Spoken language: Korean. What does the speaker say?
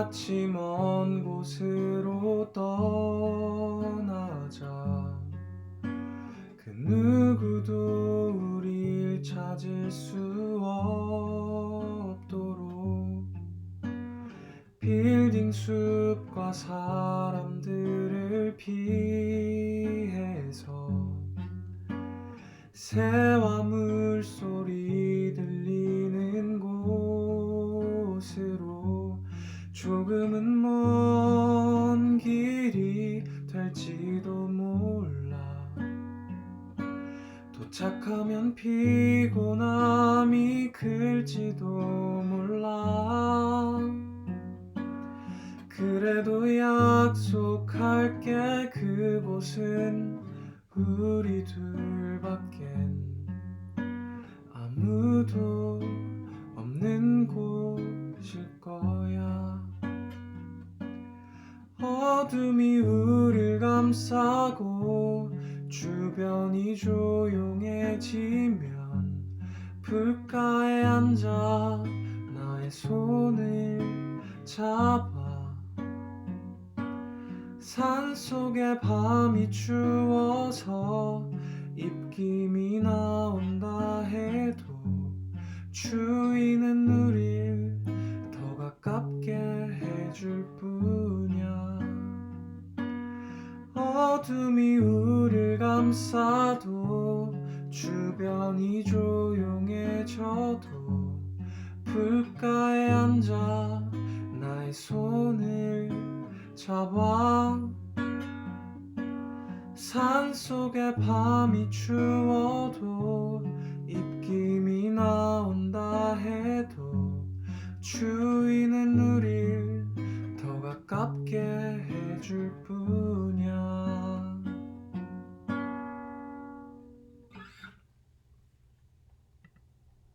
같이 먼 곳으로 떠나자. 그 누구도 우릴 찾을 수 없도록 빌딩 숲과 사람들을 피해서 새와 물소리 들리는 곳으로 조금은 먼 길이 될지도 몰라. 도착하면 피곤함이 클지도 몰라. 그래도 약속할게, 그곳은 우리 둘밖엔 아무도 없는 곳일 거야. 어둠이 우릴 감싸고 주변이 조용해지면 불가에 앉아 나의 손을 잡아. 산속의 밤이 추워서 입김이 나온다 해도 추위는 우릴 더 가깝게 해줄 뿐이야. 어둠이 우릴 감싸도 주변이 조용해져도 불가에 앉아 나의 손을 잡아. 산속의 밤이 추워도 입김이 나온다 해도 추위는 우릴 더 가깝게 해줄 뿐.